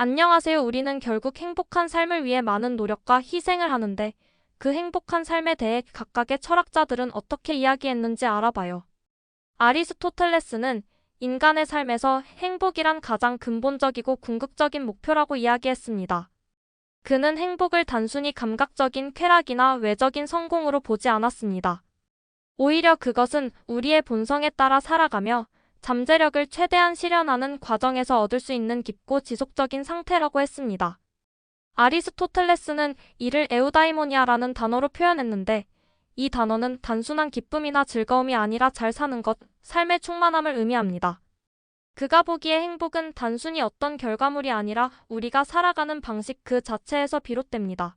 안녕하세요. 우리는 결국 행복한 삶을 위해 많은 노력과 희생을 하는데 그 행복한 삶에 대해 각각의 철학자들은 어떻게 이야기했는지 알아봐요. 아리스토텔레스는 인간의 삶에서 행복이란 가장 근본적이고 궁극적인 목표라고 이야기했습니다. 그는 행복을 단순히 감각적인 쾌락이나 외적인 성공으로 보지 않았습니다. 오히려 그것은 우리의 본성에 따라 살아가며 잠재력을 최대한 실현하는 과정에서 얻을 수 있는 깊고 지속적인 상태라고 했습니다. 아리스토텔레스는 이를 에우다이모니아라는 단어로 표현했는데, 이 단어는 단순한 기쁨이나 즐거움이 아니라 잘 사는 것, 삶의 충만함을 의미합니다. 그가 보기에 행복은 단순히 어떤 결과물이 아니라 우리가 살아가는 방식 그 자체에서 비롯됩니다.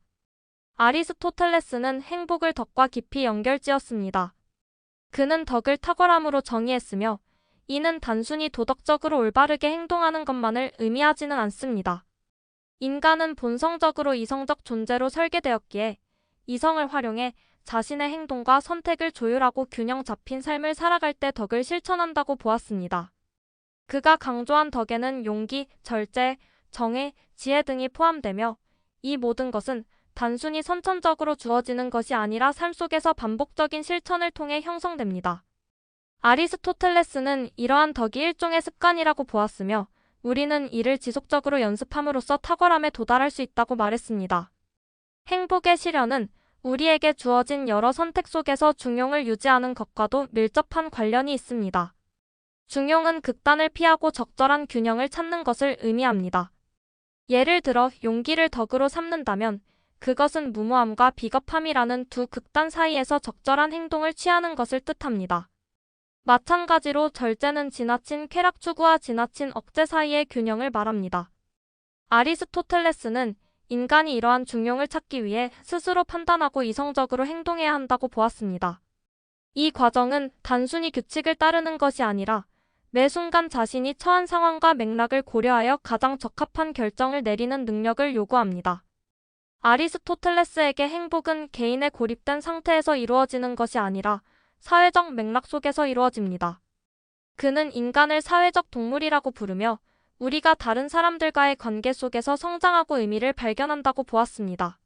아리스토텔레스는 행복을 덕과 깊이 연결지었습니다. 그는 덕을 탁월함으로 정의했으며, 이는 단순히 도덕적으로 올바르게 행동하는 것만을 의미하지는 않습니다. 인간은 본성적으로 이성적 존재로 설계되었기에 이성을 활용해 자신의 행동과 선택을 조율하고 균형 잡힌 삶을 살아갈 때 덕을 실천한다고 보았습니다. 그가 강조한 덕에는 용기, 절제, 정의, 지혜 등이 포함되며 이 모든 것은 단순히 선천적으로 주어지는 것이 아니라 삶 속에서 반복적인 실천을 통해 형성됩니다. 아리스토텔레스는 이러한 덕이 일종의 습관이라고 보았으며 우리는 이를 지속적으로 연습함으로써 탁월함에 도달할 수 있다고 말했습니다. 행복의 실현은 우리에게 주어진 여러 선택 속에서 중용을 유지하는 것과도 밀접한 관련이 있습니다. 중용은 극단을 피하고 적절한 균형을 찾는 것을 의미합니다. 예를 들어 용기를 덕으로 삼는다면 그것은 무모함과 비겁함이라는 두 극단 사이에서 적절한 행동을 취하는 것을 뜻합니다. 마찬가지로 절제는 지나친 쾌락 추구와 지나친 억제 사이의 균형을 말합니다. 아리스토텔레스는 인간이 이러한 중용을 찾기 위해 스스로 판단하고 이성적으로 행동해야 한다고 보았습니다. 이 과정은 단순히 규칙을 따르는 것이 아니라 매 순간 자신이 처한 상황과 맥락을 고려하여 가장 적합한 결정을 내리는 능력을 요구합니다. 아리스토텔레스에게 행복은 개인의 고립된 상태에서 이루어지는 것이 아니라 사회적 맥락 속에서 이루어집니다. 그는 인간을 사회적 동물이라고 부르며 우리가 다른 사람들과의 관계 속에서 성장하고 의미를 발견한다고 보았습니다.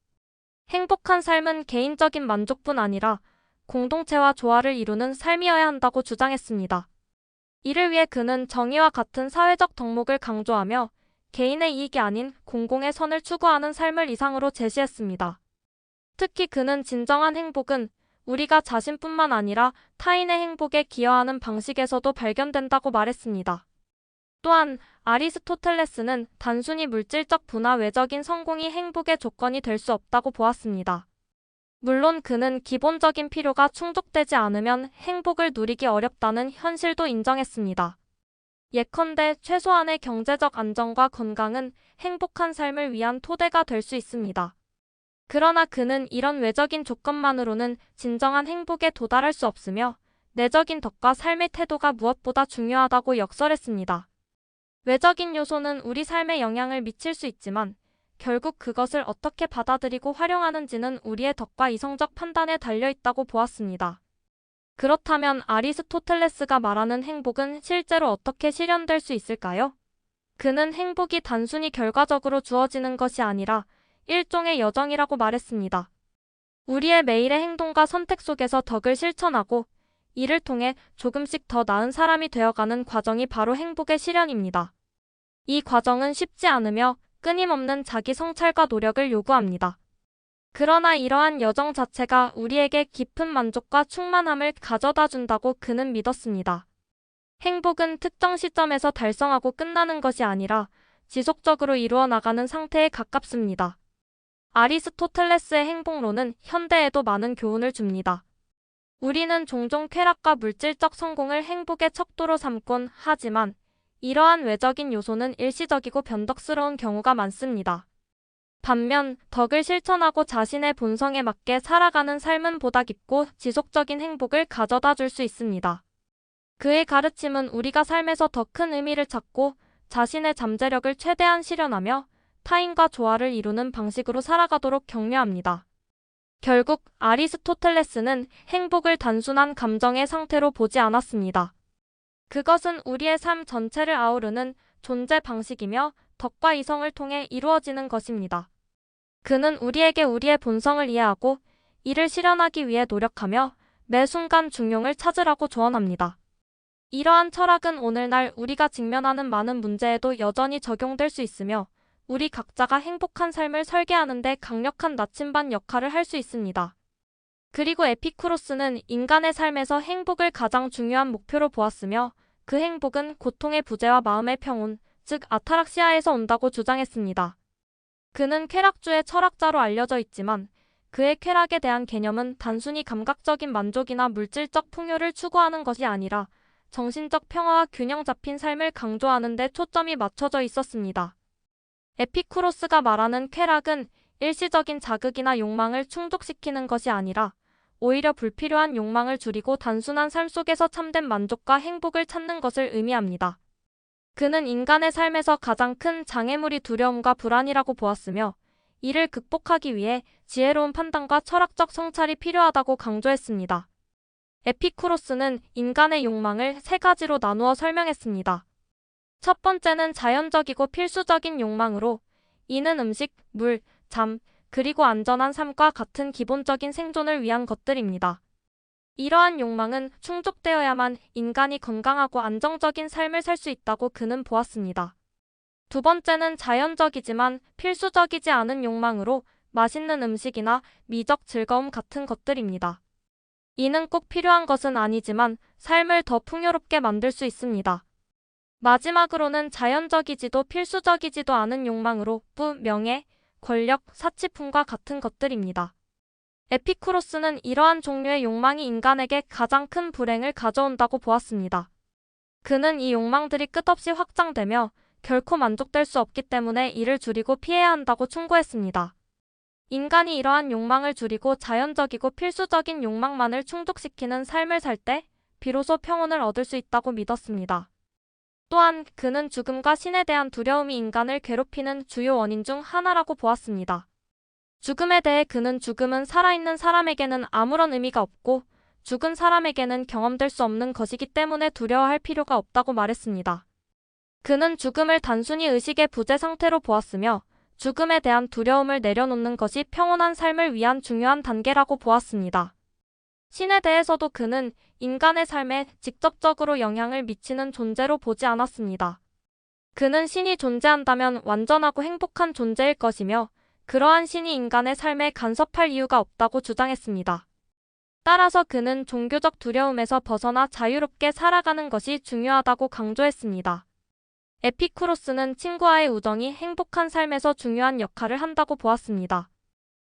행복한 삶은 개인적인 만족뿐 아니라 공동체와 조화를 이루는 삶이어야 한다고 주장했습니다. 이를 위해 그는 정의와 같은 사회적 덕목을 강조하며 개인의 이익이 아닌 공공의 선을 추구하는 삶을 이상으로 제시했습니다. 특히 그는 진정한 행복은 우리가 자신뿐만 아니라 타인의 행복에 기여하는 방식에서도 발견된다고 말했습니다. 또한 아리스토텔레스는 단순히 물질적 부나 외적인 성공이 행복의 조건이 될 수 없다고 보았습니다. 물론 그는 기본적인 필요가 충족되지 않으면 행복을 누리기 어렵다는 현실도 인정했습니다. 예컨대 최소한의 경제적 안정과 건강은 행복한 삶을 위한 토대가 될 수 있습니다. 그러나 그는 이런 외적인 조건만으로는 진정한 행복에 도달할 수 없으며 내적인 덕과 삶의 태도가 무엇보다 중요하다고 역설했습니다. 외적인 요소는 우리 삶에 영향을 미칠 수 있지만 결국 그것을 어떻게 받아들이고 활용하는지는 우리의 덕과 이성적 판단에 달려 있다고 보았습니다. 그렇다면 아리스토텔레스가 말하는 행복은 실제로 어떻게 실현될 수 있을까요? 그는 행복이 단순히 결과적으로 주어지는 것이 아니라 일종의 여정이라고 말했습니다. 우리의 매일의 행동과 선택 속에서 덕을 실천하고 이를 통해 조금씩 더 나은 사람이 되어가는 과정이 바로 행복의 실현입니다. 이 과정은 쉽지 않으며 끊임없는 자기 성찰과 노력을 요구합니다. 그러나 이러한 여정 자체가 우리에게 깊은 만족과 충만함을 가져다 준다고 그는 믿었습니다. 행복은 특정 시점에서 달성하고 끝나는 것이 아니라 지속적으로 이루어 나가는 상태에 가깝습니다. 아리스토텔레스의 행복론은 현대에도 많은 교훈을 줍니다. 우리는 종종 쾌락과 물질적 성공을 행복의 척도로 삼곤 하지만 이러한 외적인 요소는 일시적이고 변덕스러운 경우가 많습니다. 반면 덕을 실천하고 자신의 본성에 맞게 살아가는 삶은 보다 깊고 지속적인 행복을 가져다 줄 수 있습니다. 그의 가르침은 우리가 삶에서 더 큰 의미를 찾고 자신의 잠재력을 최대한 실현하며 타인과 조화를 이루는 방식으로 살아가도록 격려합니다. 결국 아리스토텔레스는 행복을 단순한 감정의 상태로 보지 않았습니다. 그것은 우리의 삶 전체를 아우르는 존재 방식이며 덕과 이성을 통해 이루어지는 것입니다. 그는 우리에게 우리의 본성을 이해하고 이를 실현하기 위해 노력하며 매 순간 중용을 찾으라고 조언합니다. 이러한 철학은 오늘날 우리가 직면하는 많은 문제에도 여전히 적용될 수 있으며 우리 각자가 행복한 삶을 설계하는 데 강력한 나침반 역할을 할 수 있습니다. 그리고 에피쿠로스는 인간의 삶에서 행복을 가장 중요한 목표로 보았으며 그 행복은 고통의 부재와 마음의 평온, 즉 아타락시아에서 온다고 주장했습니다. 그는 쾌락주의 철학자로 알려져 있지만 그의 쾌락에 대한 개념은 단순히 감각적인 만족이나 물질적 풍요를 추구하는 것이 아니라 정신적 평화와 균형 잡힌 삶을 강조하는 데 초점이 맞춰져 있었습니다. 에피쿠로스가 말하는 쾌락은 일시적인 자극이나 욕망을 충족시키는 것이 아니라 오히려 불필요한 욕망을 줄이고 단순한 삶 속에서 참된 만족과 행복을 찾는 것을 의미합니다. 그는 인간의 삶에서 가장 큰 장애물이 두려움과 불안이라고 보았으며 이를 극복하기 위해 지혜로운 판단과 철학적 성찰이 필요하다고 강조했습니다. 에피쿠로스는 인간의 욕망을 세 가지로 나누어 설명했습니다. 첫 번째는 자연적이고 필수적인 욕망으로 이는 음식, 물, 잠, 그리고 안전한 삶과 같은 기본적인 생존을 위한 것들입니다. 이러한 욕망은 충족되어야만 인간이 건강하고 안정적인 삶을 살 수 있다고 그는 보았습니다. 두 번째는 자연적이지만 필수적이지 않은 욕망으로 맛있는 음식이나 미적 즐거움 같은 것들입니다. 이는 꼭 필요한 것은 아니지만 삶을 더 풍요롭게 만들 수 있습니다. 마지막으로는 자연적이지도 필수적이지도 않은 욕망으로 부, 명예, 권력, 사치품과 같은 것들입니다. 에피쿠로스는 이러한 종류의 욕망이 인간에게 가장 큰 불행을 가져온다고 보았습니다. 그는 이 욕망들이 끝없이 확장되며 결코 만족될 수 없기 때문에 이를 줄이고 피해야 한다고 충고했습니다. 인간이 이러한 욕망을 줄이고 자연적이고 필수적인 욕망만을 충족시키는 삶을 살 때 비로소 평온을 얻을 수 있다고 믿었습니다. 또한 그는 죽음과 신에 대한 두려움이 인간을 괴롭히는 주요 원인 중 하나라고 보았습니다. 죽음에 대해 그는 죽음은 살아있는 사람에게는 아무런 의미가 없고 죽은 사람에게는 경험될 수 없는 것이기 때문에 두려워할 필요가 없다고 말했습니다. 그는 죽음을 단순히 의식의 부재 상태로 보았으며 죽음에 대한 두려움을 내려놓는 것이 평온한 삶을 위한 중요한 단계라고 보았습니다. 신에 대해서도 그는 인간의 삶에 직접적으로 영향을 미치는 존재로 보지 않았습니다. 그는 신이 존재한다면 완전하고 행복한 존재일 것이며 그러한 신이 인간의 삶에 간섭할 이유가 없다고 주장했습니다. 따라서 그는 종교적 두려움에서 벗어나 자유롭게 살아가는 것이 중요하다고 강조했습니다. 에피쿠로스는 친구와의 우정이 행복한 삶에서 중요한 역할을 한다고 보았습니다.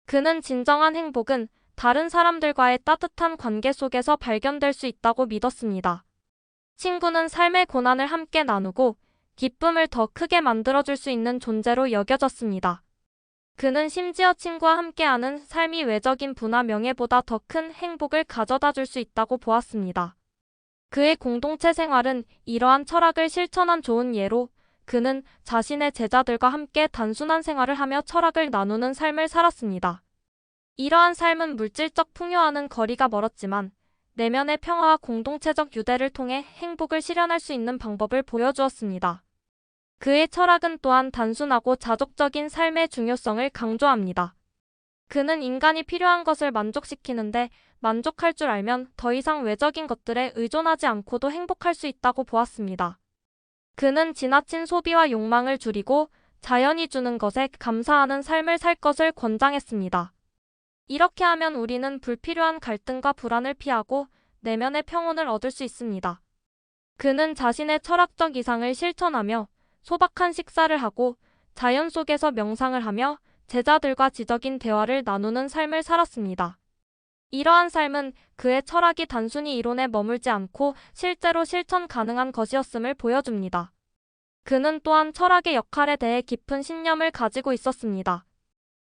그는 진정한 행복은 다른 사람들과의 따뜻한 관계 속에서 발견될 수 있다고 믿었습니다. 친구는 삶의 고난을 함께 나누고 기쁨을 더 크게 만들어줄 수 있는 존재로 여겨졌습니다. 그는 심지어 친구와 함께하는 삶이 외적인 부나 명예보다 더 큰 행복을 가져다 줄 수 있다고 보았습니다. 그의 공동체 생활은 이러한 철학을 실천한 좋은 예로 그는 자신의 제자들과 함께 단순한 생활을 하며 철학을 나누는 삶을 살았습니다. 이러한 삶은 물질적 풍요와는 거리가 멀었지만 내면의 평화와 공동체적 유대를 통해 행복을 실현할 수 있는 방법을 보여주었습니다. 그의 철학은 또한 단순하고 자족적인 삶의 중요성을 강조합니다. 그는 인간이 필요한 것을 만족시키는데 만족할 줄 알면 더 이상 외적인 것들에 의존하지 않고도 행복할 수 있다고 보았습니다. 그는 지나친 소비와 욕망을 줄이고 자연이 주는 것에 감사하는 삶을 살 것을 권장했습니다. 이렇게 하면 우리는 불필요한 갈등과 불안을 피하고 내면의 평온을 얻을 수 있습니다. 그는 자신의 철학적 이상을 실천하며 소박한 식사를 하고 자연 속에서 명상을 하며 제자들과 지적인 대화를 나누는 삶을 살았습니다. 이러한 삶은 그의 철학이 단순히 이론에 머물지 않고 실제로 실천 가능한 것이었음을 보여줍니다. 그는 또한 철학의 역할에 대해 깊은 신념을 가지고 있었습니다.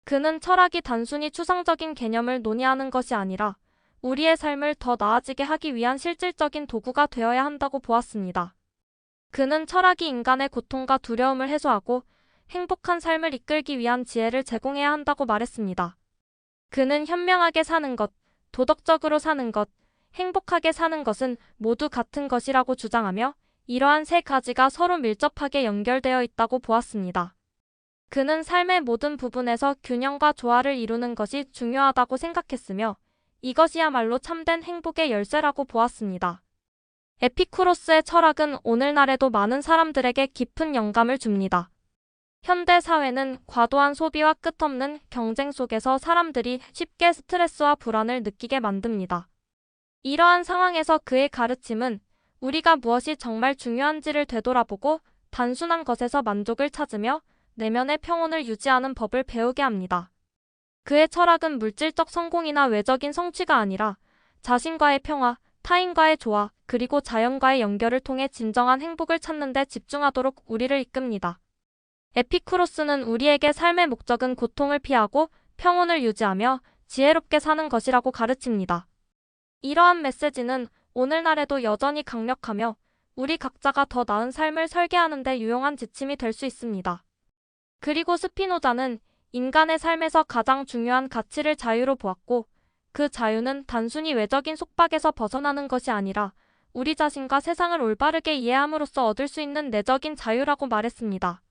그는 철학이 단순히 추상적인 개념을 논의하는 것이 아니라 우리의 삶을 더 나아지게 하기 위한 실질적인 도구가 되어야 한다고 보았습니다. 그는 철학이 인간의 고통과 두려움을 해소하고 행복한 삶을 이끌기 위한 지혜를 제공해야 한다고 말했습니다. 그는 현명하게 사는 것, 도덕적으로 사는 것, 행복하게 사는 것은 모두 같은 것이라고 주장하며 이러한 세 가지가 서로 밀접하게 연결되어 있다고 보았습니다. 그는 삶의 모든 부분에서 균형과 조화를 이루는 것이 중요하다고 생각했으며 이것이야말로 참된 행복의 열쇠라고 보았습니다. 에피쿠로스의 철학은 오늘날에도 많은 사람들에게 깊은 영감을 줍니다. 현대 사회는 과도한 소비와 끝없는 경쟁 속에서 사람들이 쉽게 스트레스와 불안을 느끼게 만듭니다. 이러한 상황에서 그의 가르침은 우리가 무엇이 정말 중요한지를 되돌아보고 단순한 것에서 만족을 찾으며 내면의 평온을 유지하는 법을 배우게 합니다. 그의 철학은 물질적 성공이나 외적인 성취가 아니라 자신과의 평화, 타인과의 조화, 그리고 자연과의 연결을 통해 진정한 행복을 찾는 데 집중하도록 우리를 이끕니다. 에피쿠로스는 우리에게 삶의 목적은 고통을 피하고 평온을 유지하며 지혜롭게 사는 것이라고 가르칩니다. 이러한 메시지는 오늘날에도 여전히 강력하며 우리 각자가 더 나은 삶을 설계하는 데 유용한 지침이 될 수 있습니다. 그리고 스피노자는 인간의 삶에서 가장 중요한 가치를 자유로 보았고 그 자유는 단순히 외적인 속박에서 벗어나는 것이 아니라 우리 자신과 세상을 올바르게 이해함으로써 얻을 수 있는 내적인 자유라고 말했습니다.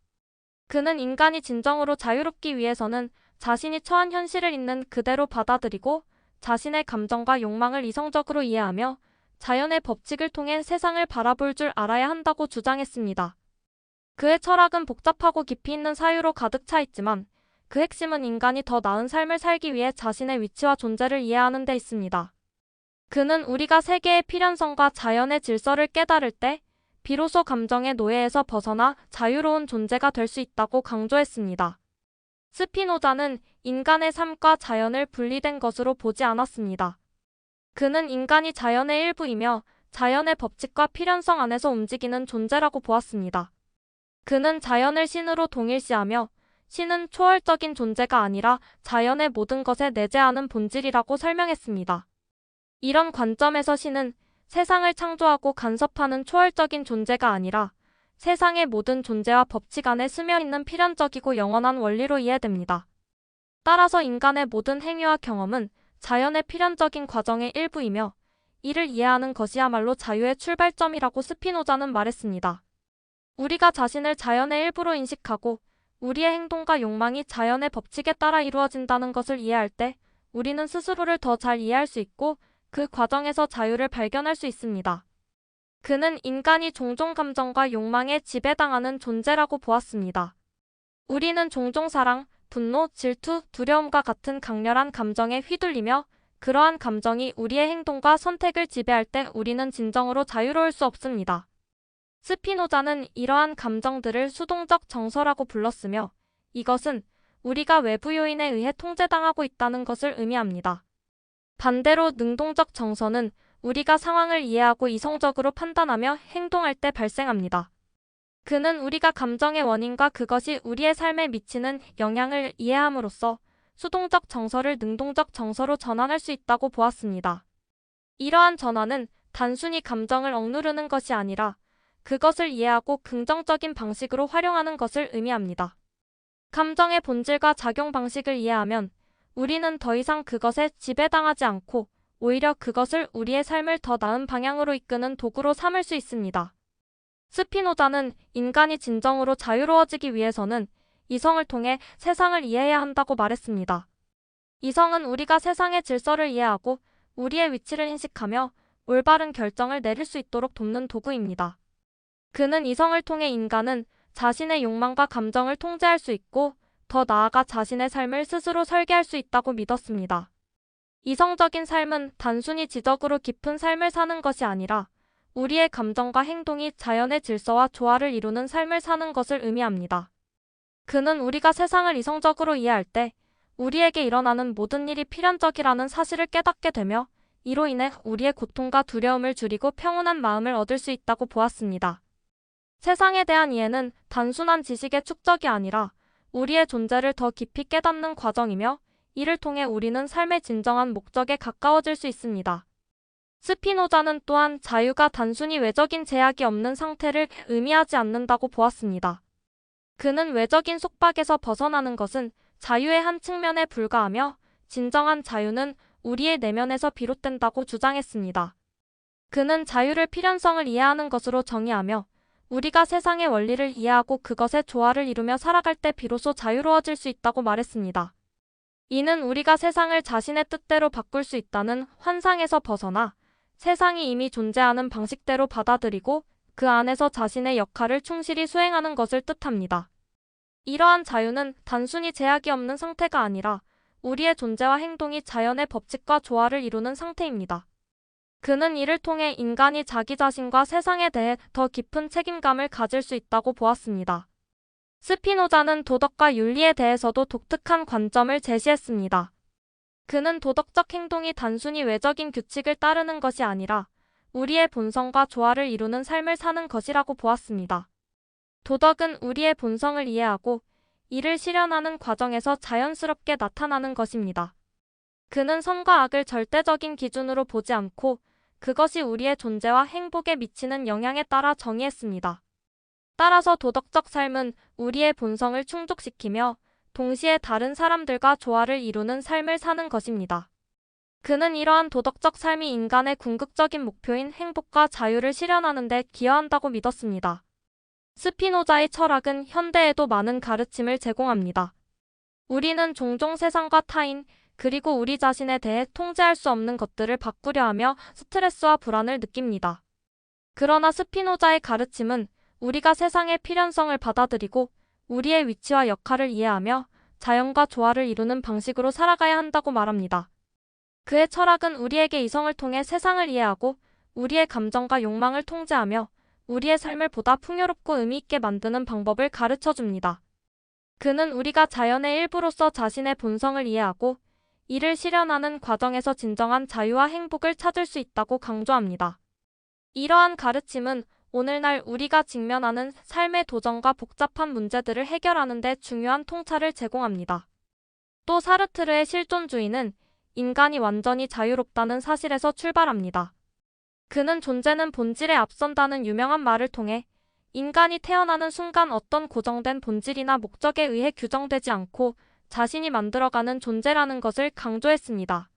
그는 인간이 진정으로 자유롭기 위해서는 자신이 처한 현실을 있는 그대로 받아들이고 자신의 감정과 욕망을 이성적으로 이해하며 자연의 법칙을 통해 세상을 바라볼 줄 알아야 한다고 주장했습니다. 그의 철학은 복잡하고 깊이 있는 사유로 가득 차 있지만 그 핵심은 인간이 더 나은 삶을 살기 위해 자신의 위치와 존재를 이해하는 데 있습니다. 그는 우리가 세계의 필연성과 자연의 질서를 깨달을 때 비로소 감정의 노예에서 벗어나 자유로운 존재가 될 수 있다고 강조했습니다. 스피노자는 인간의 삶과 자연을 분리된 것으로 보지 않았습니다. 그는 인간이 자연의 일부이며 자연의 법칙과 필연성 안에서 움직이는 존재라고 보았습니다. 그는 자연을 신으로 동일시하며 신은 초월적인 존재가 아니라 자연의 모든 것에 내재하는 본질이라고 설명했습니다. 이런 관점에서 신은 세상을 창조하고 간섭하는 초월적인 존재가 아니라 세상의 모든 존재와 법칙 안에 스며있는 필연적이고 영원한 원리로 이해됩니다. 따라서 인간의 모든 행위와 경험은 자연의 필연적인 과정의 일부이며 이를 이해하는 것이야말로 자유의 출발점이라고 스피노자는 말했습니다. 우리가 자신을 자연의 일부로 인식하고 우리의 행동과 욕망이 자연의 법칙에 따라 이루어진다는 것을 이해할 때 우리는 스스로를 더 잘 이해할 수 있고 그 과정에서 자유를 발견할 수 있습니다. 그는 인간이 종종 감정과 욕망에 지배당하는 존재라고 보았습니다. 우리는 종종 사랑, 분노, 질투, 두려움과 같은 강렬한 감정에 휘둘리며 그러한 감정이 우리의 행동과 선택을 지배할 때 우리는 진정으로 자유로울 수 없습니다. 스피노자는 이러한 감정들을 수동적 정서라고 불렀으며 이것은 우리가 외부 요인에 의해 통제당하고 있다는 것을 의미합니다. 반대로 능동적 정서는 우리가 상황을 이해하고 이성적으로 판단하며 행동할 때 발생합니다. 그는 우리가 감정의 원인과 그것이 우리의 삶에 미치는 영향을 이해함으로써 수동적 정서를 능동적 정서로 전환할 수 있다고 보았습니다. 이러한 전환은 단순히 감정을 억누르는 것이 아니라 그것을 이해하고 긍정적인 방식으로 활용하는 것을 의미합니다. 감정의 본질과 작용 방식을 이해하면 우리는 더 이상 그것에 지배당하지 않고 오히려 그것을 우리의 삶을 더 나은 방향으로 이끄는 도구로 삼을 수 있습니다. 스피노자는 인간이 진정으로 자유로워지기 위해서는 이성을 통해 세상을 이해해야 한다고 말했습니다. 이성은 우리가 세상의 질서를 이해하고 우리의 위치를 인식하며 올바른 결정을 내릴 수 있도록 돕는 도구입니다. 그는 이성을 통해 인간은 자신의 욕망과 감정을 통제할 수 있고 더 나아가 자신의 삶을 스스로 설계할 수 있다고 믿었습니다. 이성적인 삶은 단순히 지적으로 깊은 삶을 사는 것이 아니라 우리의 감정과 행동이 자연의 질서와 조화를 이루는 삶을 사는 것을 의미합니다. 그는 우리가 세상을 이성적으로 이해할 때 우리에게 일어나는 모든 일이 필연적이라는 사실을 깨닫게 되며 이로 인해 우리의 고통과 두려움을 줄이고 평온한 마음을 얻을 수 있다고 보았습니다. 세상에 대한 이해는 단순한 지식의 축적이 아니라 우리의 존재를 더 깊이 깨닫는 과정이며 이를 통해 우리는 삶의 진정한 목적에 가까워질 수 있습니다. 스피노자는 또한 자유가 단순히 외적인 제약이 없는 상태를 의미하지 않는다고 보았습니다. 그는 외적인 속박에서 벗어나는 것은 자유의 한 측면에 불과하며 진정한 자유는 우리의 내면에서 비롯된다고 주장했습니다. 그는 자유를 필연성을 이해하는 것으로 정의하며 우리가 세상의 원리를 이해하고 그것의 조화를 이루며 살아갈 때 비로소 자유로워질 수 있다고 말했습니다. 이는 우리가 세상을 자신의 뜻대로 바꿀 수 있다는 환상에서 벗어나 세상이 이미 존재하는 방식대로 받아들이고 그 안에서 자신의 역할을 충실히 수행하는 것을 뜻합니다. 이러한 자유는 단순히 제약이 없는 상태가 아니라 우리의 존재와 행동이 자연의 법칙과 조화를 이루는 상태입니다. 그는 이를 통해 인간이 자기 자신과 세상에 대해 더 깊은 책임감을 가질 수 있다고 보았습니다. 스피노자는 도덕과 윤리에 대해서도 독특한 관점을 제시했습니다. 그는 도덕적 행동이 단순히 외적인 규칙을 따르는 것이 아니라 우리의 본성과 조화를 이루는 삶을 사는 것이라고 보았습니다. 도덕은 우리의 본성을 이해하고 이를 실현하는 과정에서 자연스럽게 나타나는 것입니다. 그는 선과 악을 절대적인 기준으로 보지 않고 그것이 우리의 존재와 행복에 미치는 영향에 따라 정의했습니다. 따라서 도덕적 삶은 우리의 본성을 충족시키며 동시에 다른 사람들과 조화를 이루는 삶을 사는 것입니다. 그는 이러한 도덕적 삶이 인간의 궁극적인 목표인 행복과 자유를 실현하는 데 기여한다고 믿었습니다. 스피노자의 철학은 현대에도 많은 가르침을 제공합니다. 우리는 종종 세상과 타인, 그리고 우리 자신에 대해 통제할 수 없는 것들을 바꾸려 하며 스트레스와 불안을 느낍니다. 그러나 스피노자의 가르침은 우리가 세상의 필연성을 받아들이고 우리의 위치와 역할을 이해하며 자연과 조화를 이루는 방식으로 살아가야 한다고 말합니다. 그의 철학은 우리에게 이성을 통해 세상을 이해하고 우리의 감정과 욕망을 통제하며 우리의 삶을 보다 풍요롭고 의미 있게 만드는 방법을 가르쳐 줍니다. 그는 우리가 자연의 일부로서 자신의 본성을 이해하고 이를 실현하는 과정에서 진정한 자유와 행복을 찾을 수 있다고 강조합니다. 이러한 가르침은 오늘날 우리가 직면하는 삶의 도전과 복잡한 문제들을 해결하는 데 중요한 통찰을 제공합니다. 또 사르트르의 실존주의는 인간이 완전히 자유롭다는 사실에서 출발합니다. 그는 존재는 본질에 앞선다는 유명한 말을 통해 인간이 태어나는 순간 어떤 고정된 본질이나 목적에 의해 규정되지 않고 자신이 만들어가는 존재라는 것을 강조했습니다.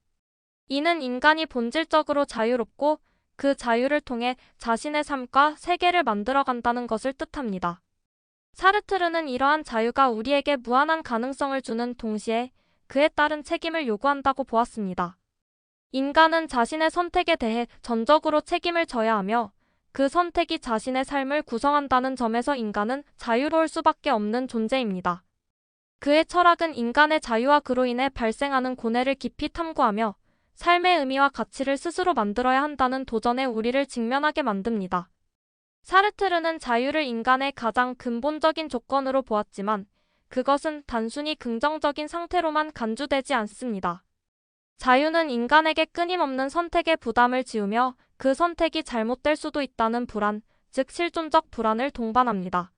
이는 인간이 본질적으로 자유롭고 그 자유를 통해 자신의 삶과 세계를 만들어간다는 것을 뜻합니다. 사르트르는 이러한 자유가 우리에게 무한한 가능성을 주는 동시에 그에 따른 책임을 요구한다고 보았습니다. 인간은 자신의 선택에 대해 전적으로 책임을 져야 하며 그 선택이 자신의 삶을 구성한다는 점에서 인간은 자유로울 수밖에 없는 존재입니다. 그의 철학은 인간의 자유와 그로 인해 발생하는 고뇌를 깊이 탐구하며 삶의 의미와 가치를 스스로 만들어야 한다는 도전에 우리를 직면하게 만듭니다. 사르트르는 자유를 인간의 가장 근본적인 조건으로 보았지만 그것은 단순히 긍정적인 상태로만 간주되지 않습니다. 자유는 인간에게 끊임없는 선택의 부담을 지우며 그 선택이 잘못될 수도 있다는 불안, 즉 실존적 불안을 동반합니다.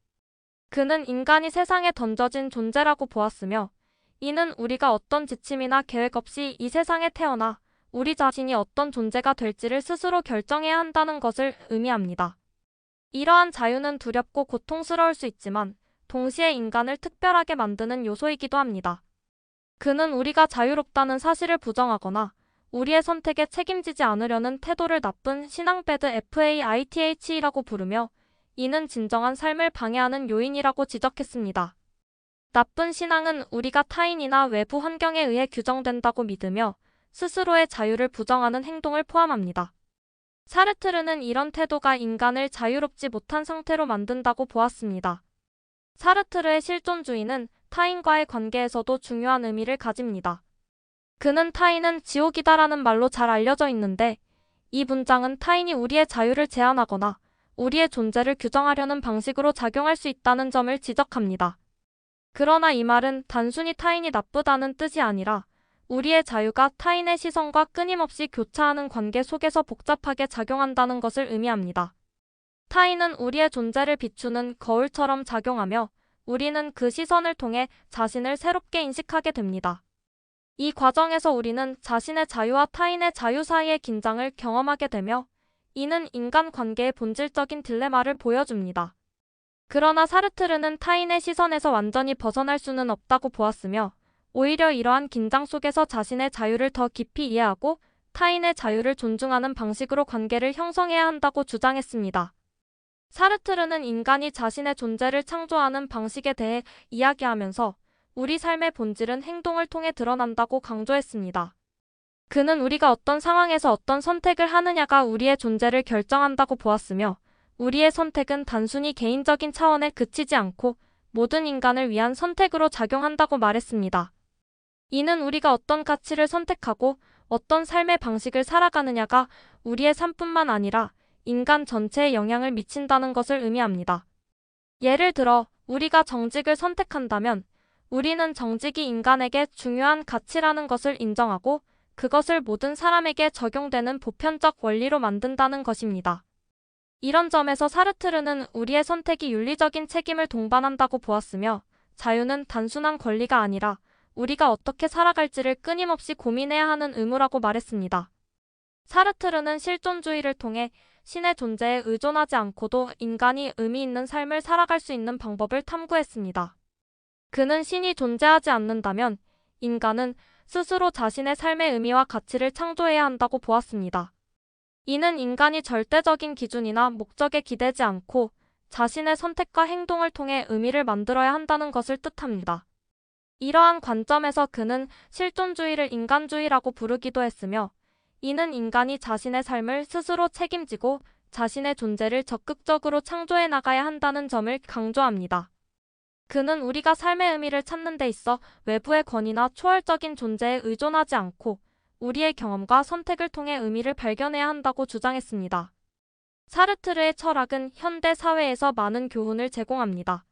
그는 인간이 세상에 던져진 존재라고 보았으며 이는 우리가 어떤 지침이나 계획 없이 이 세상에 태어나 우리 자신이 어떤 존재가 될지를 스스로 결정해야 한다는 것을 의미합니다. 이러한 자유는 두렵고 고통스러울 수 있지만 동시에 인간을 특별하게 만드는 요소이기도 합니다. 그는 우리가 자유롭다는 사실을 부정하거나 우리의 선택에 책임지지 않으려는 태도를 나쁜 신앙배드 FAITH라고 부르며 이는 진정한 삶을 방해하는 요인이라고 지적했습니다. 나쁜 신앙은 우리가 타인이나 외부 환경에 의해 규정된다고 믿으며 스스로의 자유를 부정하는 행동을 포함합니다. 사르트르는 이런 태도가 인간을 자유롭지 못한 상태로 만든다고 보았습니다. 사르트르의 실존주의는 타인과의 관계에서도 중요한 의미를 가집니다. 그는 타인은 지옥이다라는 말로 잘 알려져 있는데 이 문장은 타인이 우리의 자유를 제한하거나 우리의 존재를 규정하려는 방식으로 작용할 수 있다는 점을 지적합니다. 그러나 이 말은 단순히 타인이 나쁘다는 뜻이 아니라 우리의 자유가 타인의 시선과 끊임없이 교차하는 관계 속에서 복잡하게 작용한다는 것을 의미합니다. 타인은 우리의 존재를 비추는 거울처럼 작용하며 우리는 그 시선을 통해 자신을 새롭게 인식하게 됩니다. 이 과정에서 우리는 자신의 자유와 타인의 자유 사이의 긴장을 경험하게 되며 이는 인간관계의 본질적인 딜레마를 보여줍니다. 그러나 사르트르는 타인의 시선에서 완전히 벗어날 수는 없다고 보았으며 오히려 이러한 긴장 속에서 자신의 자유를 더 깊이 이해하고 타인의 자유를 존중하는 방식으로 관계를 형성해야 한다고 주장했습니다. 사르트르는 인간이 자신의 존재를 창조하는 방식에 대해 이야기하면서 우리 삶의 본질은 행동을 통해 드러난다고 강조했습니다. 그는 우리가 어떤 상황에서 어떤 선택을 하느냐가 우리의 존재를 결정한다고 보았으며, 우리의 선택은 단순히 개인적인 차원에 그치지 않고 모든 인간을 위한 선택으로 작용한다고 말했습니다. 이는 우리가 어떤 가치를 선택하고 어떤 삶의 방식을 살아가느냐가 우리의 삶뿐만 아니라 인간 전체에 영향을 미친다는 것을 의미합니다. 예를 들어, 우리가 정직을 선택한다면 우리는 정직이 인간에게 중요한 가치라는 것을 인정하고 그것을 모든 사람에게 적용되는 보편적 원리로 만든다는 것입니다. 이런 점에서 사르트르는 우리의 선택이 윤리적인 책임을 동반한다고 보았으며, 자유는 단순한 권리가 아니라 우리가 어떻게 살아갈지를 끊임없이 고민해야 하는 의무라고 말했습니다. 사르트르는 실존주의를 통해 신의 존재에 의존하지 않고도 인간이 의미 있는 삶을 살아갈 수 있는 방법을 탐구했습니다. 그는 신이 존재하지 않는다면 인간은 스스로 자신의 삶의 의미와 가치를 창조해야 한다고 보았습니다. 이는 인간이 절대적인 기준이나 목적에 기대지 않고 자신의 선택과 행동을 통해 의미를 만들어야 한다는 것을 뜻합니다. 이러한 관점에서 그는 실존주의를 인간주의라고 부르기도 했으며, 이는 인간이 자신의 삶을 스스로 책임지고 자신의 존재를 적극적으로 창조해 나가야 한다는 점을 강조합니다. 그는 우리가 삶의 의미를 찾는 데 있어 외부의 권위나 초월적인 존재에 의존하지 않고 우리의 경험과 선택을 통해 의미를 발견해야 한다고 주장했습니다. 사르트르의 철학은 현대 사회에서 많은 교훈을 제공합니다.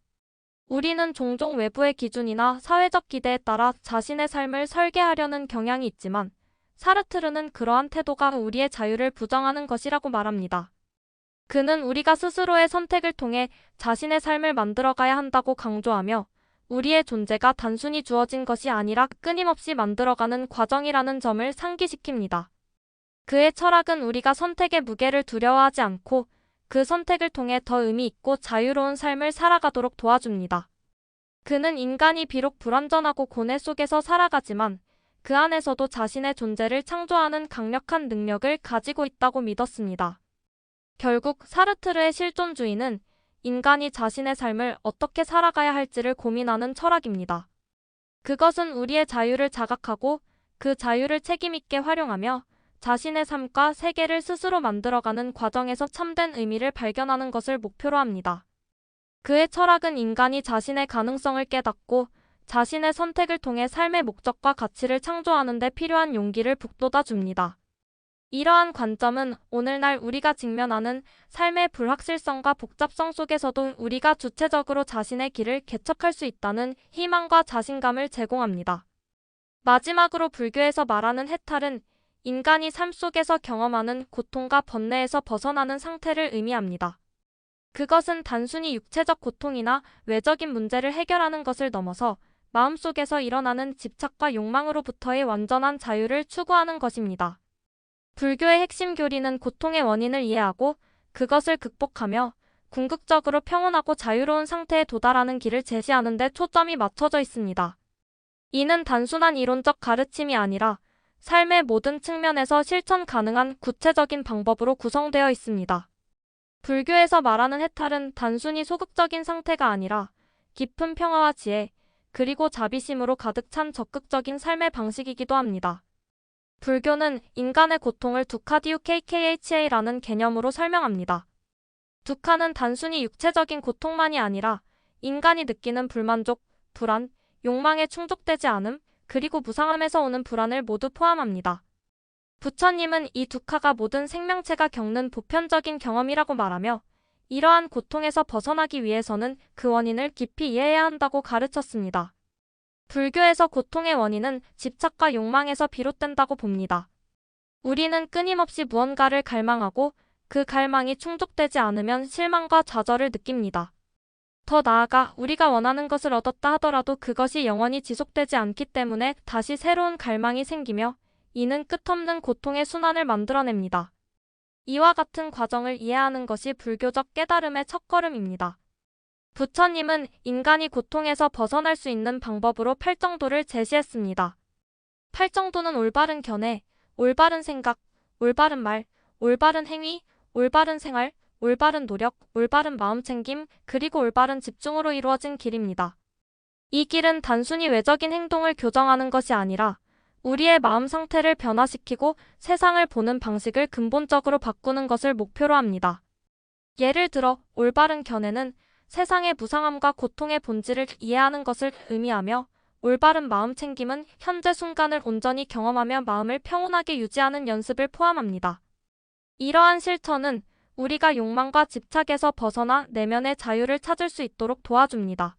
우리는 종종 외부의 기준이나 사회적 기대에 따라 자신의 삶을 설계하려는 경향이 있지만, 사르트르는 그러한 태도가 우리의 자유를 부정하는 것이라고 말합니다. 그는 우리가 스스로의 선택을 통해 자신의 삶을 만들어가야 한다고 강조하며, 우리의 존재가 단순히 주어진 것이 아니라 끊임없이 만들어가는 과정이라는 점을 상기시킵니다. 그의 철학은 우리가 선택의 무게를 두려워하지 않고 그 선택을 통해 더 의미 있고 자유로운 삶을 살아가도록 도와줍니다. 그는 인간이 비록 불완전하고 고뇌 속에서 살아가지만 그 안에서도 자신의 존재를 창조하는 강력한 능력을 가지고 있다고 믿었습니다. 결국 사르트르의 실존주의는 인간이 자신의 삶을 어떻게 살아가야 할지를 고민하는 철학입니다. 그것은 우리의 자유를 자각하고 그 자유를 책임있게 활용하며 자신의 삶과 세계를 스스로 만들어가는 과정에서 참된 의미를 발견하는 것을 목표로 합니다. 그의 철학은 인간이 자신의 가능성을 깨닫고 자신의 선택을 통해 삶의 목적과 가치를 창조하는 데 필요한 용기를 북돋아 줍니다. 이러한 관점은 오늘날 우리가 직면하는 삶의 불확실성과 복잡성 속에서도 우리가 주체적으로 자신의 길을 개척할 수 있다는 희망과 자신감을 제공합니다. 마지막으로 불교에서 말하는 해탈은 인간이 삶 속에서 경험하는 고통과 번뇌에서 벗어나는 상태를 의미합니다. 그것은 단순히 육체적 고통이나 외적인 문제를 해결하는 것을 넘어서 마음속에서 일어나는 집착과 욕망으로부터의 완전한 자유를 추구하는 것입니다. 불교의 핵심 교리는 고통의 원인을 이해하고 그것을 극복하며 궁극적으로 평온하고 자유로운 상태에 도달하는 길을 제시하는 데 초점이 맞춰져 있습니다. 이는 단순한 이론적 가르침이 아니라 삶의 모든 측면에서 실천 가능한 구체적인 방법으로 구성되어 있습니다. 불교에서 말하는 해탈은 단순히 소극적인 상태가 아니라 깊은 평화와 지혜, 그리고 자비심으로 가득 찬 적극적인 삶의 방식이기도 합니다. 불교는 인간의 고통을 두카디우 KKHA라는 개념으로 설명합니다. 두카는 단순히 육체적인 고통만이 아니라 인간이 느끼는 불만족, 불안, 욕망에 충족되지 않음, 그리고 무상함에서 오는 불안을 모두 포함합니다. 부처님은 이 두카가 모든 생명체가 겪는 보편적인 경험이라고 말하며 이러한 고통에서 벗어나기 위해서는 그 원인을 깊이 이해해야 한다고 가르쳤습니다. 불교에서 고통의 원인은 집착과 욕망에서 비롯된다고 봅니다. 우리는 끊임없이 무언가를 갈망하고 그 갈망이 충족되지 않으면 실망과 좌절을 느낍니다. 더 나아가 우리가 원하는 것을 얻었다 하더라도 그것이 영원히 지속되지 않기 때문에 다시 새로운 갈망이 생기며 이는 끝없는 고통의 순환을 만들어냅니다. 이와 같은 과정을 이해하는 것이 불교적 깨달음의 첫걸음입니다. 부처님은 인간이 고통에서 벗어날 수 있는 방법으로 팔정도를 제시했습니다. 팔정도는 올바른 견해, 올바른 생각, 올바른 말, 올바른 행위, 올바른 생활, 올바른 노력, 올바른 마음챙김, 그리고 올바른 집중으로 이루어진 길입니다. 이 길은 단순히 외적인 행동을 교정하는 것이 아니라 우리의 마음 상태를 변화시키고 세상을 보는 방식을 근본적으로 바꾸는 것을 목표로 합니다. 예를 들어, 올바른 견해는 세상의 무상함과 고통의 본질을 이해하는 것을 의미하며, 올바른 마음챙김은 현재 순간을 온전히 경험하며 마음을 평온하게 유지하는 연습을 포함합니다. 이러한 실천은 우리가 욕망과 집착에서 벗어나 내면의 자유를 찾을 수 있도록 도와줍니다.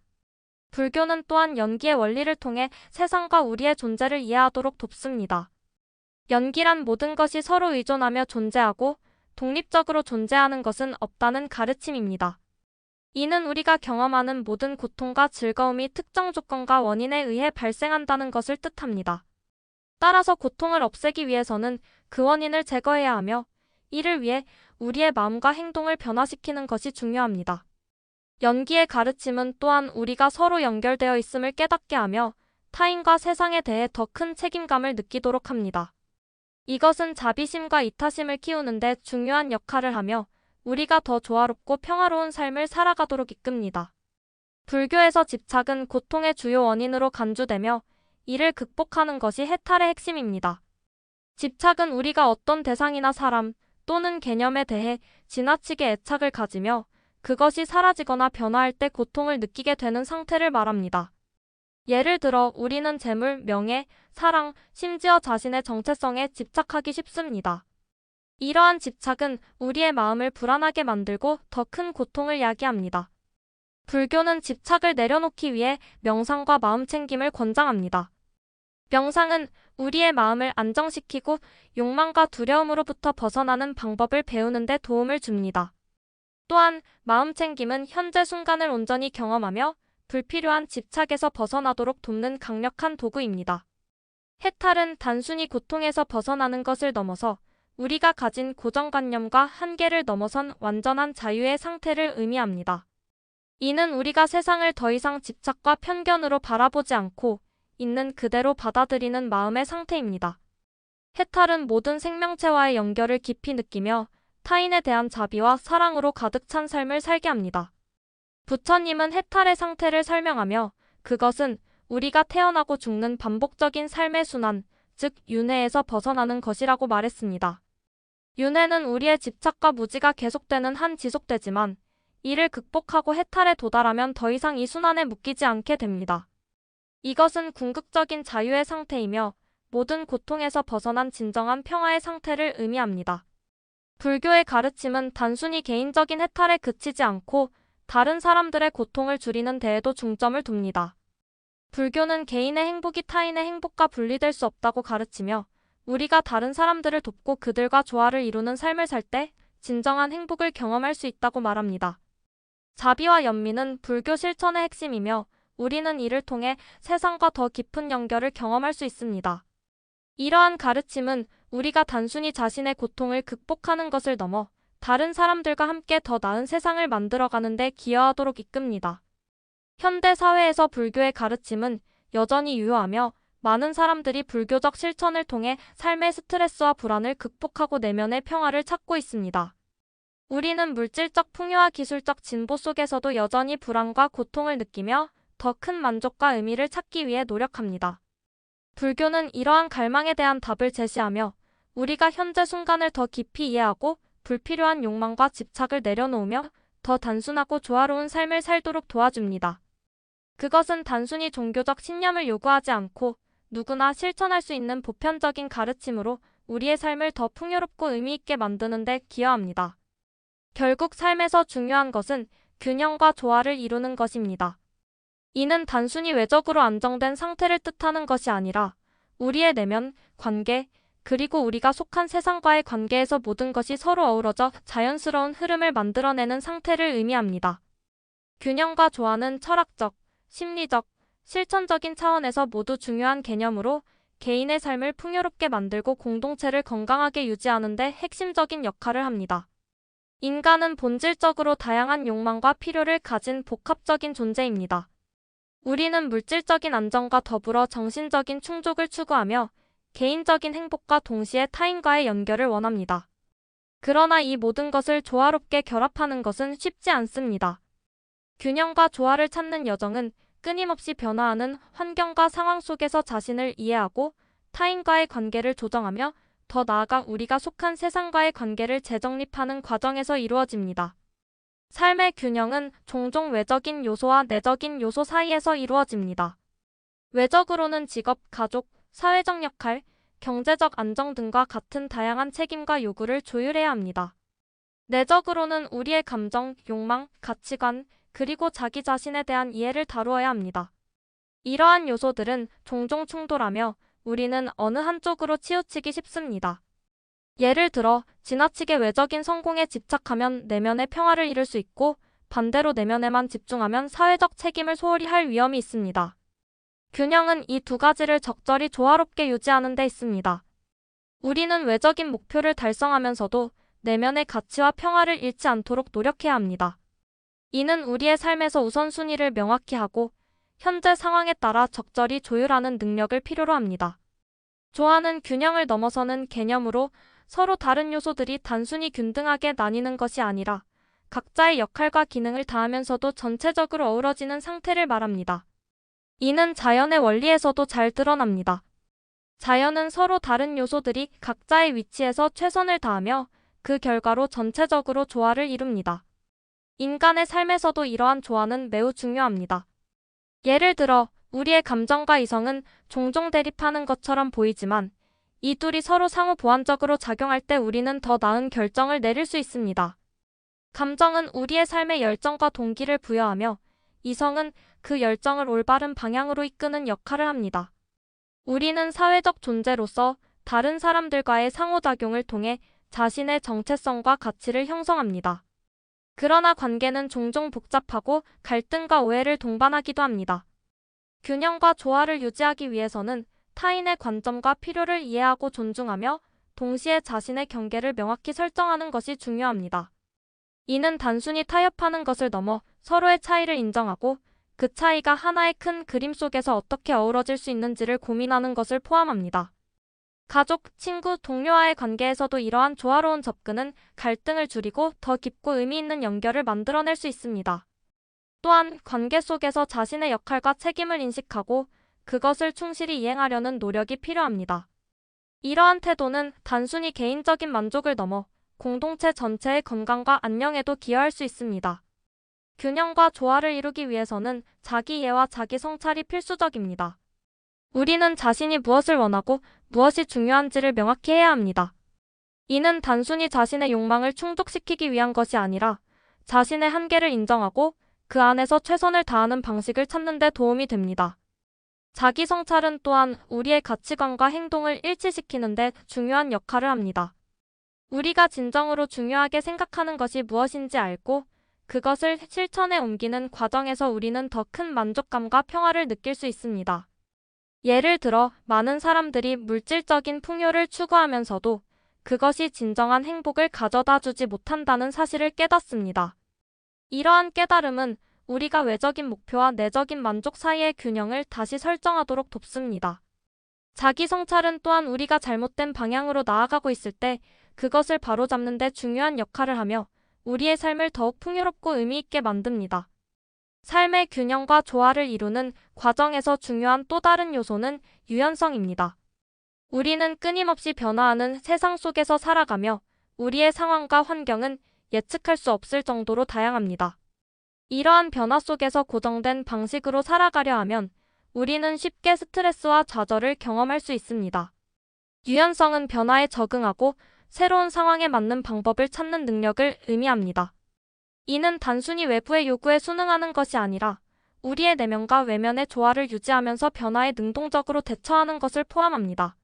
불교는 또한 연기의 원리를 통해 세상과 우리의 존재를 이해하도록 돕습니다. 연기란 모든 것이 서로 의존하며 존재하고 독립적으로 존재하는 것은 없다는 가르침입니다. 이는 우리가 경험하는 모든 고통과 즐거움이 특정 조건과 원인에 의해 발생한다는 것을 뜻합니다. 따라서 고통을 없애기 위해서는 그 원인을 제거해야 하며, 이를 위해 우리의 마음과 행동을 변화시키는 것이 중요합니다. 연기의 가르침은 또한 우리가 서로 연결되어 있음을 깨닫게 하며 타인과 세상에 대해 더 큰 책임감을 느끼도록 합니다. 이것은 자비심과 이타심을 키우는 데 중요한 역할을 하며 우리가 더 조화롭고 평화로운 삶을 살아가도록 이끕니다. 불교에서 집착은 고통의 주요 원인으로 간주되며 이를 극복하는 것이 해탈의 핵심입니다. 집착은 우리가 어떤 대상이나 사람 또는 개념에 대해 지나치게 애착을 가지며 그것이 사라지거나 변화할 때 고통을 느끼게 되는 상태를 말합니다. 예를 들어 우리는 재물, 명예, 사랑, 심지어 자신의 정체성에 집착하기 쉽습니다. 이러한 집착은 우리의 마음을 불안하게 만들고 더 큰 고통을 야기합니다. 불교는 집착을 내려놓기 위해 명상과 마음챙김을 권장합니다. 명상은 우리의 마음을 안정시키고 욕망과 두려움으로부터 벗어나는 방법을 배우는 데 도움을 줍니다. 또한 마음챙김은 현재 순간을 온전히 경험하며 불필요한 집착에서 벗어나도록 돕는 강력한 도구입니다. 해탈은 단순히 고통에서 벗어나는 것을 넘어서 우리가 가진 고정관념과 한계를 넘어선 완전한 자유의 상태를 의미합니다. 이는 우리가 세상을 더 이상 집착과 편견으로 바라보지 않고 있는 그대로 받아들이는 마음의 상태입니다. 해탈은 모든 생명체와의 연결을 깊이 느끼며 타인에 대한 자비와 사랑으로 가득 찬 삶을 살게 합니다. 부처님은 해탈의 상태를 설명하며 그것은 우리가 태어나고 죽는 반복적인 삶의 순환, 즉 윤회에서 벗어나는 것이라고 말했습니다. 윤회는 우리의 집착과 무지가 계속되는 한 지속되지만 이를 극복하고 해탈에 도달하면 더 이상 이 순환에 묶이지 않게 됩니다. 이것은 궁극적인 자유의 상태이며 모든 고통에서 벗어난 진정한 평화의 상태를 의미합니다. 불교의 가르침은 단순히 개인적인 해탈에 그치지 않고 다른 사람들의 고통을 줄이는 데에도 중점을 둡니다. 불교는 개인의 행복이 타인의 행복과 분리될 수 없다고 가르치며 우리가 다른 사람들을 돕고 그들과 조화를 이루는 삶을 살 때 진정한 행복을 경험할 수 있다고 말합니다. 자비와 연민은 불교 실천의 핵심이며 우리는 이를 통해 세상과 더 깊은 연결을 경험할 수 있습니다. 이러한 가르침은 우리가 단순히 자신의 고통을 극복하는 것을 넘어 다른 사람들과 함께 더 나은 세상을 만들어가는 데 기여하도록 이끕니다. 현대 사회에서 불교의 가르침은 여전히 유효하며 많은 사람들이 불교적 실천을 통해 삶의 스트레스와 불안을 극복하고 내면의 평화를 찾고 있습니다. 우리는 물질적 풍요와 기술적 진보 속에서도 여전히 불안과 고통을 느끼며 더 큰 만족과 의미를 찾기 위해 노력합니다. 불교는 이러한 갈망에 대한 답을 제시하며 우리가 현재 순간을 더 깊이 이해하고 불필요한 욕망과 집착을 내려놓으며 더 단순하고 조화로운 삶을 살도록 도와줍니다. 그것은 단순히 종교적 신념을 요구하지 않고 누구나 실천할 수 있는 보편적인 가르침으로 우리의 삶을 더 풍요롭고 의미 있게 만드는 데 기여합니다. 결국 삶에서 중요한 것은 균형과 조화를 이루는 것입니다. 이는 단순히 외적으로 안정된 상태를 뜻하는 것이 아니라 우리의 내면, 관계, 그리고 우리가 속한 세상과의 관계에서 모든 것이 서로 어우러져 자연스러운 흐름을 만들어내는 상태를 의미합니다. 균형과 조화는 철학적, 심리적, 실천적인 차원에서 모두 중요한 개념으로 개인의 삶을 풍요롭게 만들고 공동체를 건강하게 유지하는 데 핵심적인 역할을 합니다. 인간은 본질적으로 다양한 욕망과 필요를 가진 복합적인 존재입니다. 우리는 물질적인 안정과 더불어 정신적인 충족을 추구하며 개인적인 행복과 동시에 타인과의 연결을 원합니다. 그러나 이 모든 것을 조화롭게 결합하는 것은 쉽지 않습니다. 균형과 조화를 찾는 여정은 끊임없이 변화하는 환경과 상황 속에서 자신을 이해하고 타인과의 관계를 조정하며 더 나아가 우리가 속한 세상과의 관계를 재정립하는 과정에서 이루어집니다. 삶의 균형은 종종 외적인 요소와 내적인 요소 사이에서 이루어집니다. 외적으로는 직업, 가족, 사회적 역할, 경제적 안정 등과 같은 다양한 책임과 요구를 조율해야 합니다. 내적으로는 우리의 감정, 욕망, 가치관, 그리고 자기 자신에 대한 이해를 다루어야 합니다. 이러한 요소들은 종종 충돌하며 우리는 어느 한쪽으로 치우치기 쉽습니다. 예를 들어, 지나치게 외적인 성공에 집착하면 내면의 평화를 잃을 수 있고, 반대로 내면에만 집중하면 사회적 책임을 소홀히 할 위험이 있습니다. 균형은 이 두 가지를 적절히 조화롭게 유지하는 데 있습니다. 우리는 외적인 목표를 달성하면서도 내면의 가치와 평화를 잃지 않도록 노력해야 합니다. 이는 우리의 삶에서 우선순위를 명확히 하고 현재 상황에 따라 적절히 조율하는 능력을 필요로 합니다. 조화는 균형을 넘어서는 개념으로 서로 다른 요소들이 단순히 균등하게 나뉘는 것이 아니라 각자의 역할과 기능을 다하면서도 전체적으로 어우러지는 상태를 말합니다. 이는 자연의 원리에서도 잘 드러납니다. 자연은 서로 다른 요소들이 각자의 위치에서 최선을 다하며 그 결과로 전체적으로 조화를 이룹니다. 인간의 삶에서도 이러한 조화는 매우 중요합니다. 예를 들어, 우리의 감정과 이성은 종종 대립하는 것처럼 보이지만 이 둘이 서로 상호 보완적으로 작용할 때 우리는 더 나은 결정을 내릴 수 있습니다. 감정은 우리의 삶에 열정과 동기를 부여하며 이성은 그 열정을 올바른 방향으로 이끄는 역할을 합니다. 우리는 사회적 존재로서 다른 사람들과의 상호작용을 통해 자신의 정체성과 가치를 형성합니다. 그러나 관계는 종종 복잡하고 갈등과 오해를 동반하기도 합니다. 균형과 조화를 유지하기 위해서는 타인의 관점과 필요를 이해하고 존중하며 동시에 자신의 경계를 명확히 설정하는 것이 중요합니다. 이는 단순히 타협하는 것을 넘어 서로의 차이를 인정하고 그 차이가 하나의 큰 그림 속에서 어떻게 어우러질 수 있는지를 고민하는 것을 포함합니다. 가족, 친구, 동료와의 관계에서도 이러한 조화로운 접근은 갈등을 줄이고 더 깊고 의미 있는 연결을 만들어낼 수 있습니다. 또한 관계 속에서 자신의 역할과 책임을 인식하고 그것을 충실히 이행하려는 노력이 필요합니다. 이러한 태도는 단순히 개인적인 만족을 넘어 공동체 전체의 건강과 안녕에도 기여할 수 있습니다. 균형과 조화를 이루기 위해서는 자기 이해와 자기 성찰이 필수적입니다. 우리는 자신이 무엇을 원하고 무엇이 중요한지를 명확히 해야 합니다. 이는 단순히 자신의 욕망을 충족시키기 위한 것이 아니라 자신의 한계를 인정하고 그 안에서 최선을 다하는 방식을 찾는 데 도움이 됩니다. 자기 성찰은 또한 우리의 가치관과 행동을 일치시키는 데 중요한 역할을 합니다. 우리가 진정으로 중요하게 생각하는 것이 무엇인지 알고 그것을 실천에 옮기는 과정에서 우리는 더 큰 만족감과 평화를 느낄 수 있습니다. 예를 들어, 많은 사람들이 물질적인 풍요를 추구하면서도 그것이 진정한 행복을 가져다 주지 못한다는 사실을 깨닫습니다. 이러한 깨달음은 우리가 외적인 목표와 내적인 만족 사이의 균형을 다시 설정하도록 돕습니다. 자기 성찰은 또한 우리가 잘못된 방향으로 나아가고 있을 때 그것을 바로잡는 데 중요한 역할을 하며 우리의 삶을 더욱 풍요롭고 의미 있게 만듭니다. 삶의 균형과 조화를 이루는 과정에서 중요한 또 다른 요소는 유연성입니다. 우리는 끊임없이 변화하는 세상 속에서 살아가며 우리의 상황과 환경은 예측할 수 없을 정도로 다양합니다. 이러한 변화 속에서 고정된 방식으로 살아가려 하면 우리는 쉽게 스트레스와 좌절을 경험할 수 있습니다. 유연성은 변화에 적응하고 새로운 상황에 맞는 방법을 찾는 능력을 의미합니다. 이는 단순히 외부의 요구에 순응하는 것이 아니라 우리의 내면과 외면의 조화를 유지하면서 변화에 능동적으로 대처하는 것을 포함합니다.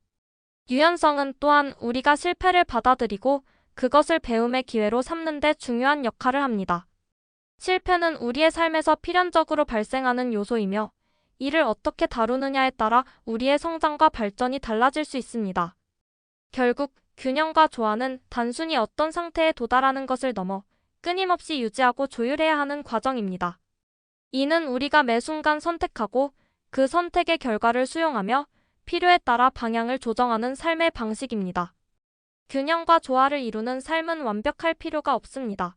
유연성은 또한 우리가 실패를 받아들이고 그것을 배움의 기회로 삼는 데 중요한 역할을 합니다. 실패는 우리의 삶에서 필연적으로 발생하는 요소이며 이를 어떻게 다루느냐에 따라 우리의 성장과 발전이 달라질 수 있습니다. 결국 균형과 조화는 단순히 어떤 상태에 도달하는 것을 넘어 끊임없이 유지하고 조율해야 하는 과정입니다. 이는 우리가 매 순간 선택하고 그 선택의 결과를 수용하며 필요에 따라 방향을 조정하는 삶의 방식입니다. 균형과 조화를 이루는 삶은 완벽할 필요가 없습니다.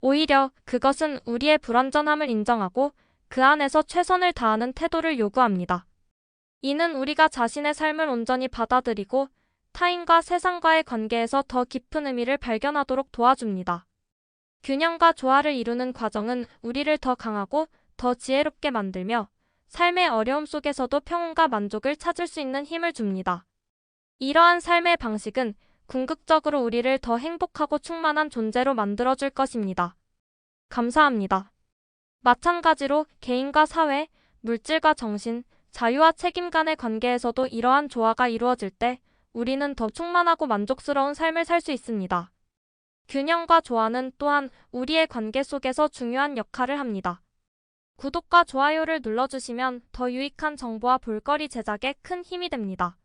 오히려 그것은 우리의 불완전함을 인정하고 그 안에서 최선을 다하는 태도를 요구합니다. 이는 우리가 자신의 삶을 온전히 받아들이고 타인과 세상과의 관계에서 더 깊은 의미를 발견하도록 도와줍니다. 균형과 조화를 이루는 과정은 우리를 더 강하고 더 지혜롭게 만들며 삶의 어려움 속에서도 평온과 만족을 찾을 수 있는 힘을 줍니다. 이러한 삶의 방식은 궁극적으로 우리를 더 행복하고 충만한 존재로 만들어줄 것입니다. 감사합니다. 마찬가지로 개인과 사회, 물질과 정신, 자유와 책임 간의 관계에서도 이러한 조화가 이루어질 때 우리는 더 충만하고 만족스러운 삶을 살 수 있습니다. 균형과 조화는 또한 우리의 관계 속에서 중요한 역할을 합니다. 구독과 좋아요를 눌러주시면 더 유익한 정보와 볼거리 제작에 큰 힘이 됩니다.